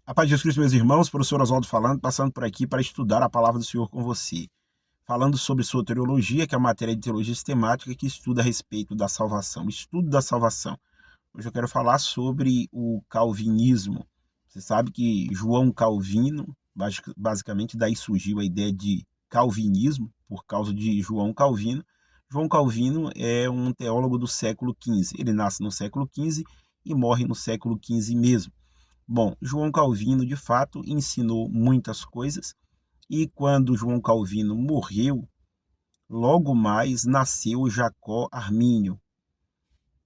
A paz de Jesus Cristo, meus irmãos, professor Oswaldo falando, passando por aqui para estudar a palavra do Senhor com você. Falando sobre soteriologia, que é a matéria de teologia sistemática que estuda a respeito da salvação, estudo da salvação. Hoje eu quero falar sobre o calvinismo. Você sabe que João Calvino, basicamente daí surgiu a ideia de calvinismo, por causa de João Calvino. João Calvino é um teólogo do século XV. Ele nasce no século XV e morre no século XV mesmo. Bom, João Calvino, de fato, ensinou muitas coisas, e quando João Calvino morreu, logo mais nasceu Jacó Armínio.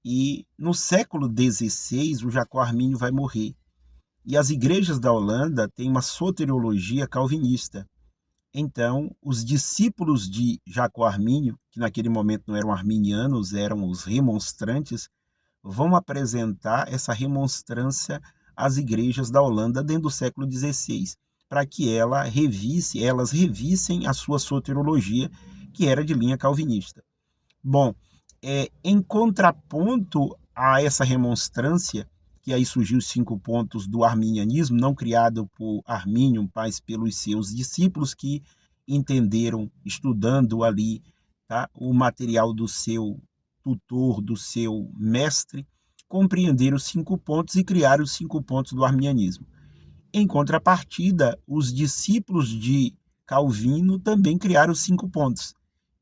E no século XVI, o Jacó Armínio vai morrer. E as igrejas da Holanda têm uma soteriologia calvinista. Então, os discípulos de Jacó Armínio, que naquele momento não eram arminianos, eram os remonstrantes, vão apresentar essa remonstrância às igrejas da Holanda dentro do século XVI, para que elas revissem a sua soteriologia, que era de linha calvinista. Bom, em contraponto a essa remonstrância, que aí surgiu os 5 pontos do arminianismo, não criado por Armínio, mas pelos seus discípulos que entenderam, estudando ali, tá, o material do seu tutor, do seu mestre, compreenderam os 5 pontos e criaram os 5 pontos do arminianismo. Em contrapartida, os discípulos de Calvino também criaram os 5 pontos.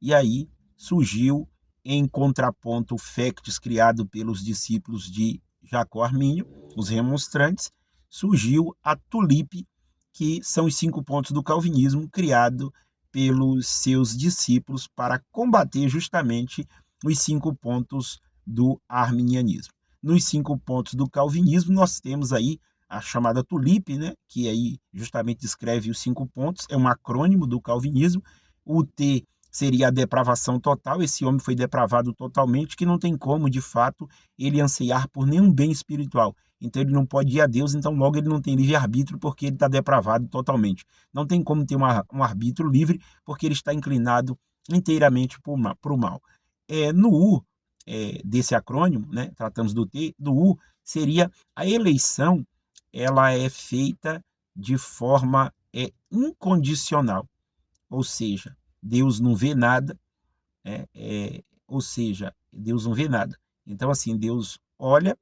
E aí surgiu, em contraponto, o Factis, criado pelos discípulos de Jacó Armínio, os remonstrantes, surgiu a Tulipe, que são os 5 pontos do calvinismo, criado pelos seus discípulos para combater justamente os 5 pontos do arminianismo. Nos 5 pontos do calvinismo, nós temos aí a chamada Tulipe, né, que aí justamente descreve os 5 pontos, é um acrônimo do calvinismo. O T seria a depravação total, esse homem foi depravado totalmente, que não tem como, de fato, ele ansiar por nenhum bem espiritual. Então ele não pode ir a Deus, então logo ele não tem livre-arbítrio, porque ele está depravado totalmente. Não tem como ter um arbítrio livre, porque ele está inclinado inteiramente para o mal. No U, desse acrônimo, né, tratamos do T, do U, seria a eleição, ela é feita de forma incondicional, ou seja, Deus não vê nada, ou seja, Deus não vê nada. Então, assim, Deus olha,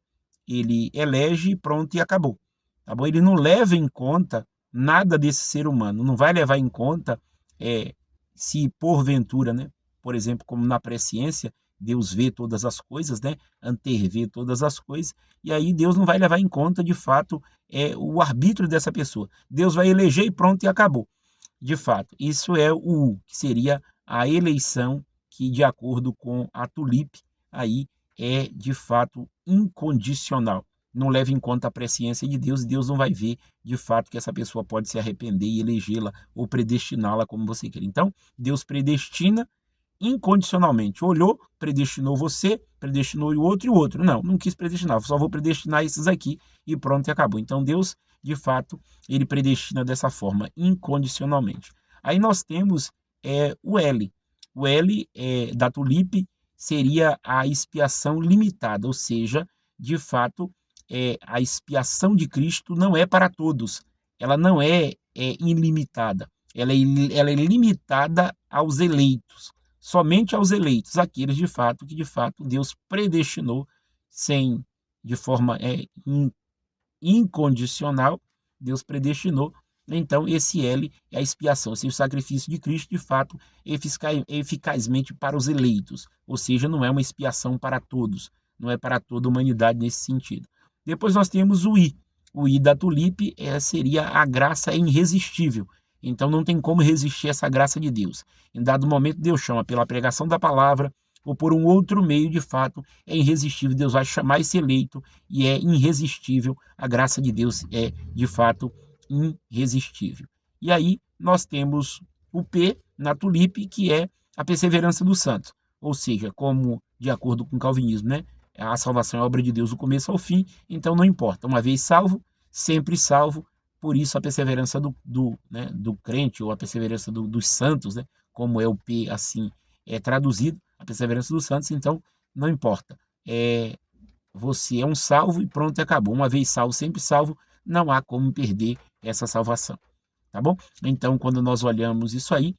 ele elege e pronto, e acabou. Tá bom? Ele não leva em conta nada desse ser humano, não vai levar em conta se porventura, né, por exemplo, como na presciência, Deus vê todas as coisas, né, antervê todas as coisas, e aí Deus não vai levar em conta, de fato, o arbítrio dessa pessoa. Deus vai eleger e pronto, e acabou. De fato, isso é o que seria a eleição, que, de acordo com a Tulipe, aí é de fato incondicional. Não leva em conta a presciência de Deus, e Deus não vai ver de fato que essa pessoa pode se arrepender e elegê-la ou predestiná-la como você quer. Então, Deus predestina incondicionalmente. Olhou, predestinou você, predestinou o outro e o outro. Não, não quis predestinar, só vou predestinar esses aqui e pronto, e acabou. Então Deus, de fato, ele predestina dessa forma, incondicionalmente. Aí nós temos o L. O L da Tulipe seria a expiação limitada, ou seja, de fato, a expiação de Cristo não é para todos, ela não é ilimitada, ela é limitada aos eleitos, somente aos eleitos, aqueles de fato que de fato Deus predestinou sem de forma incondicional, Deus predestinou. Então esse L é a expiação, esse é o sacrifício de Cristo, de fato, eficazmente para os eleitos, ou seja, não é uma expiação para todos, não é para toda a humanidade nesse sentido. Depois nós temos o I. O I da Tulipe seria a graça irresistível. Então não tem como resistir a essa graça de Deus. Em dado momento, Deus chama pela pregação da palavra ou por um outro meio, de fato, é irresistível. Deus vai chamar esse eleito e é irresistível. A graça de Deus é, de fato, irresistível. E aí nós temos o P na Tulipe, que é a perseverança dos santos. Ou seja, como de acordo com o calvinismo, né? A salvação é obra de Deus do começo ao fim, então não importa. Uma vez salvo, sempre salvo. Por isso a perseverança do crente, ou a perseverança dos santos, né? Como é o P assim traduzido, a perseverança dos santos, então não importa. Você é um salvo e pronto, acabou. Uma vez salvo, sempre salvo, não há como perder essa salvação, tá bom? Então, quando nós olhamos isso aí,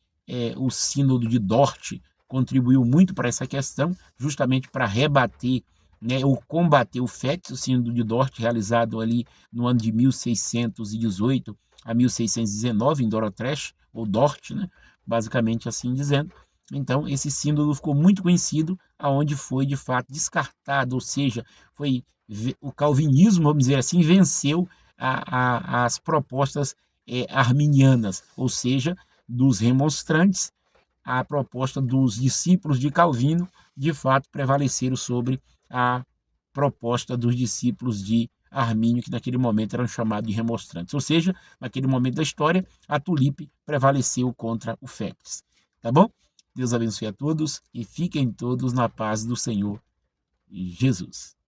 o sínodo de Dort contribuiu muito para essa questão, justamente para rebater, né, ou combater o FET, o sínodo de Dort, realizado ali no ano de 1618 a 1619 em Dordrecht, ou Dort, né, basicamente assim dizendo. Então, esse sínodo ficou muito conhecido, aonde foi de fato descartado, ou seja, foi o calvinismo, vamos dizer assim, venceu as propostas arminianas, ou seja, dos remonstrantes. A proposta dos discípulos de Calvino, de fato, prevaleceram sobre a proposta dos discípulos de Armínio, que naquele momento eram chamados de remonstrantes. Ou seja, naquele momento da história, a tulipe prevaleceu contra o Fénix. Tá bom? Deus abençoe a todos e fiquem todos na paz do Senhor Jesus.